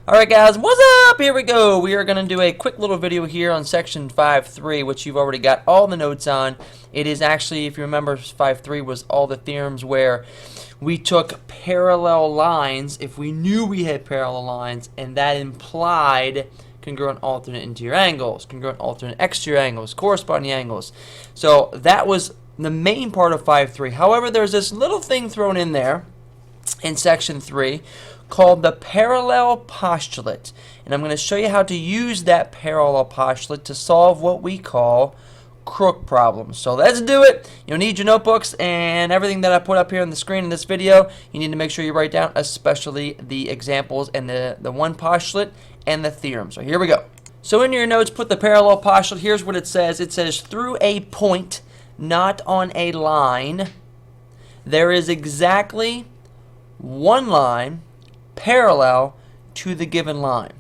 Alright guys, what's up? Here we go. We are going to do a quick little video here on section 5.3, which you've already got all the notes on. It is actually, if you remember, 5.3 was all the theorems where we took parallel lines, if we knew we had parallel lines, and that implied congruent alternate interior angles, congruent alternate exterior angles, corresponding angles. So that was the main part of 5.3. However, there's this little thing thrown in there in section 3 called the parallel postulate, and I'm going to show you how to use that parallel postulate to solve what we call Crook problems. So let's do it. You'll need your notebooks and everything that I put up here on the screen in this video. You need to make sure you write down especially the examples and the one postulate and the theorem. So here we go. So in your notes, put the parallel postulate. Here's what it says. It says through a point not on a line, there is exactly one line parallel to the given line.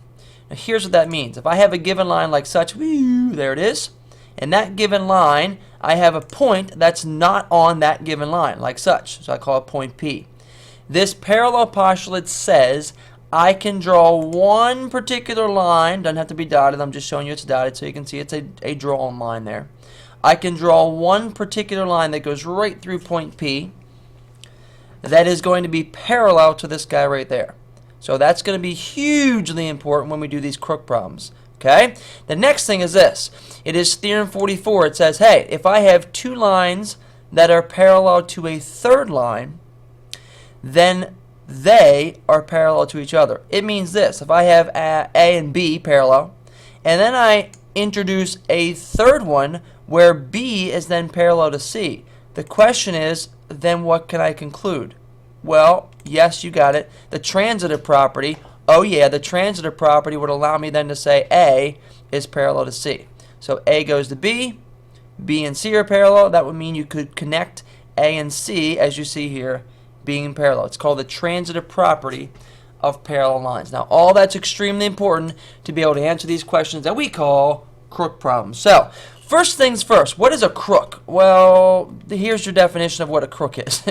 Now here's what that means. If I have a given line like such, there it is, and that given line, I have a point that's not on that given line, like such. So I call it point P. This parallel postulate says I can draw one particular line, doesn't have to be dotted, I'm just showing you it's dotted so you can see it's a drawn line there. I can draw one particular line that goes right through point P that is going to be parallel to this guy right there. So that's going to be hugely important when we do these Crook problems. Okay? The next thing is this. It is theorem 44. It says, hey, if I have two lines that are parallel to a third line, then they are parallel to each other. It means this. If I have A and B parallel, and then I introduce a third one where B is then parallel to C, the question is, then what can I conclude? Well, yes, you got it. The transitive property, oh yeah, the transitive property would allow me then to say A is parallel to C. So A goes to B, B and C are parallel. That would mean you could connect A and C, as you see here, being parallel. It's called the transitive property of parallel lines. Now, all that's extremely important to be able to answer these questions that we call Crook problems. So, first things first, what is a crook? Well, here's your definition of what a crook is.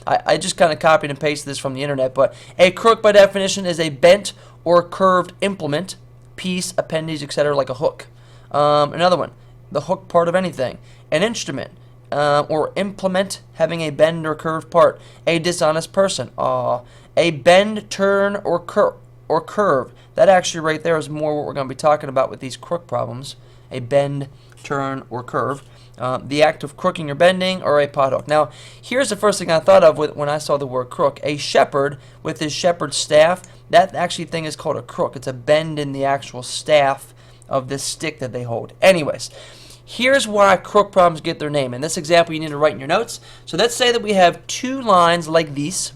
I just kind of copied and pasted this from the internet, but a crook by definition is a bent or curved implement, piece, appendage, etc., like a hook. Another one, the hook part of anything. An instrument or implement having a bend or curved part. A dishonest person. A bend, turn, or curve. That actually right there is more what we're going to be talking about with these crook problems. A bend, turn, or curve. The act of crooking or bending, or a pothook. Now, here's the first thing I thought of when I saw the word crook. A shepherd with his shepherd's staff, that actually thing is called a crook. It's a bend in the actual staff of this stick that they hold. Anyways, here's why crook problems get their name. In this example, you need to write in your notes. So let's say that we have two lines like these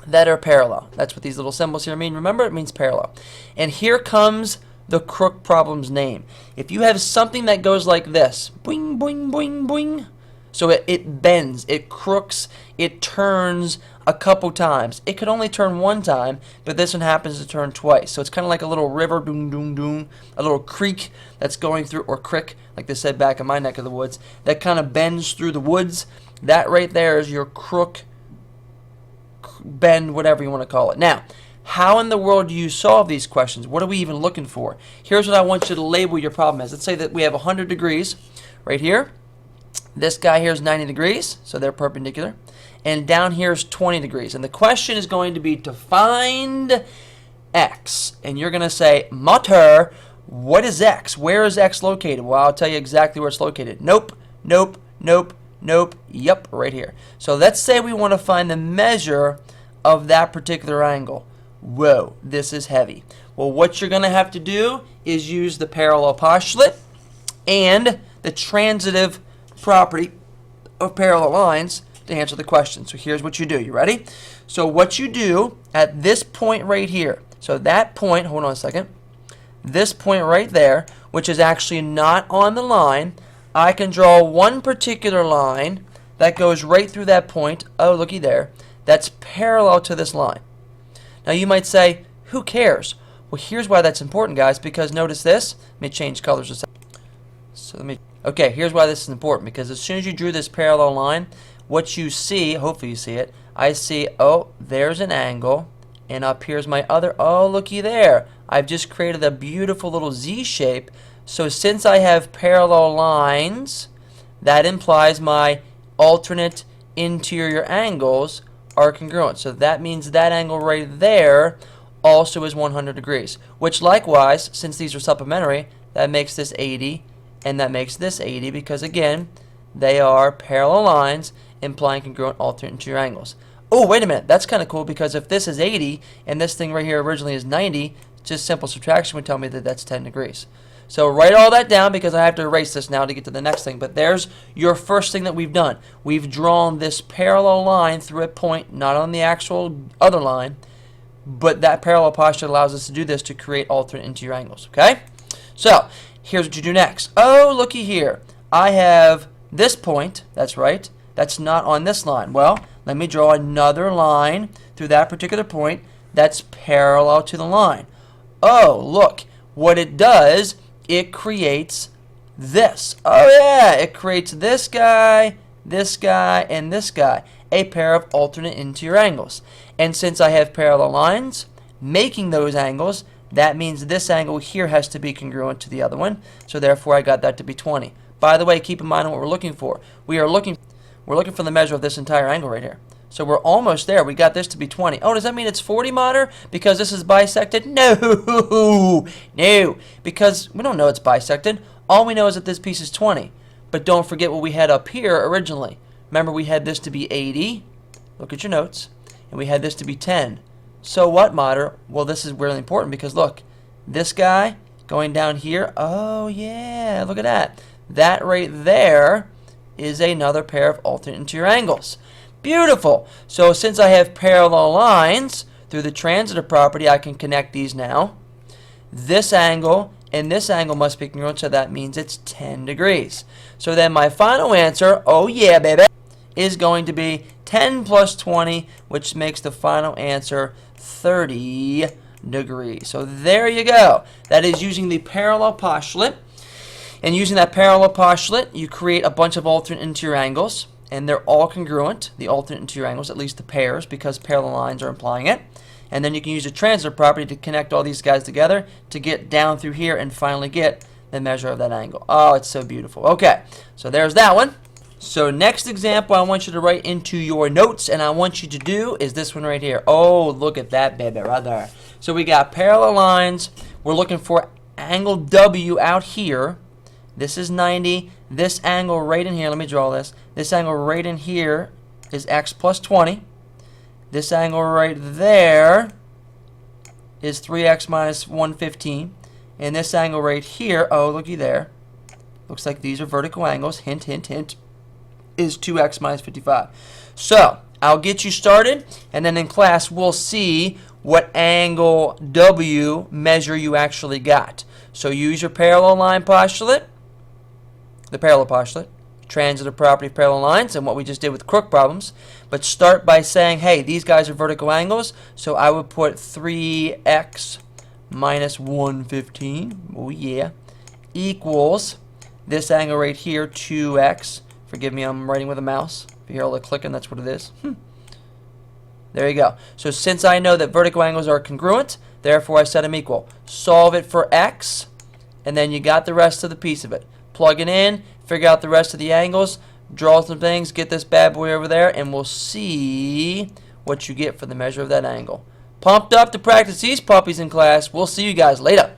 that are parallel. That's what these little symbols here mean. Remember, it means parallel. And here comes the Crook problem's name. If you have something that goes like this, boing, boing, boing, boing, so it bends, it crooks, it turns a couple times. It could only turn one time, but this one happens to turn twice. So it's kind of like a little river, doom, doom, doom, a little creek that's going through, or crick, like they said back in my neck of the woods, that kind of bends through the woods. That right there is your crook, bend, whatever you want to call it. Now, how in the world do you solve these questions? What are we even looking for? Here's what I want you to label your problem as. Let's say that we have 100 degrees right here. This guy here is 90 degrees, so they're perpendicular. And down here is 20 degrees. And the question is going to be to find x. And you're going to say, Mater, what is x? Where is x located? Well, I'll tell you exactly where it's located. Nope, nope, nope, nope, yep, right here. So let's say we want to find the measure of that particular angle. Whoa, this is heavy. Well, what you're going to have to do is use the parallel postulate and the transitive property of parallel lines to answer the question. So here's what you do. You ready? So what you do at this point right here, so that point, hold on a second, this point right there, which is actually not on the line, I can draw one particular line that goes right through that point, oh looky there, that's parallel to this line. Now you might say, who cares? Well, here's why that's important, guys, because notice this. Let me change colors a second. Okay, here's why this is important, because as soon as you drew this parallel line, what you see, hopefully you see it, I see, oh, there's an angle, and up here's my other. Oh, looky there. I've just created a beautiful little Z shape. So since I have parallel lines, that implies my alternate interior angles are congruent. So that means that angle right there also is 100 degrees, which likewise, since these are supplementary, that makes this 80 and that makes this 80 because, again, they are parallel lines implying congruent alternate interior angles. Oh, wait a minute. That's kind of cool because if this is 80 and this thing right here originally is 90, just simple subtraction would tell me that that's 10 degrees. So write all that down because I have to erase this now to get to the next thing. But there's your first thing that we've done. We've drawn this parallel line through a point, not on the actual other line, but that parallel postulate allows us to do this to create alternate interior angles. Okay? So here's what you do next. Oh, looky here. I have this point. That's right. That's not on this line. Well, let me draw another line through that particular point that's parallel to the line. Oh, look. What it does, it creates this. Oh, yeah. It creates this guy, and this guy. A pair of alternate interior angles. And since I have parallel lines making those angles, that means this angle here has to be congruent to the other one. So therefore, I got that to be 20. By the way, keep in mind what we're looking for. We're looking for the measure of this entire angle right here. So we're almost there. We got this to be 20. Oh, does that mean it's 40, Mater? Because this is bisected? No. No. Because we don't know it's bisected. All we know is that this piece is 20. But don't forget what we had up here originally. Remember, we had this to be 80. Look at your notes. And we had this to be 10. So what, Mater? Well, this is really important because, look, this guy going down here. Oh, yeah. Look at that. That right there is another pair of alternate interior angles. Beautiful. So since I have parallel lines through the transitive property, I can connect these now. This angle and this angle must be congruent, so that means it's 10 degrees. So then my final answer, oh yeah, baby, is going to be 10 plus 20, which makes the final answer 30 degrees. So there you go. That is using the parallel postulate. And using that parallel postulate, you create a bunch of alternate interior angles, and they're all congruent, the alternate interior angles, at least the pairs, because parallel lines are implying it. And then you can use the transitive property to connect all these guys together to get down through here and finally get the measure of that angle. Oh, it's so beautiful. Okay, so there's that one. So next example I want you to write into your notes, and I want you to do is this one right here. Oh, look at that, baby, right there. So we got parallel lines. We're looking for angle W out here. This is 90. This angle right in here, let me draw this. This angle right in here is x plus 20. This angle right there is 3x minus 115. And this angle right here, oh, looky there. Looks like these are vertical angles. Hint, hint, hint. Is 2x minus 55. So, I'll get you started, and then in class we'll see what angle W measure you actually got. So use your parallel line postulate, the parallel postulate, transitive property of parallel lines, and what we just did with Crook problems. But start by saying, hey, these guys are vertical angles, so I would put 3x minus 115, oh yeah, equals this angle right here, 2x. Forgive me, I'm writing with a mouse. If you hear all the clicking, that's what it is. There you go. So since I know that vertical angles are congruent, therefore I set them equal. Solve it for x, and then you got the rest of the piece of it. Plug it in, figure out the rest of the angles, draw some things, get this bad boy over there, and we'll see what you get for the measure of that angle. Pumped up to practice these puppies in class. We'll see you guys later.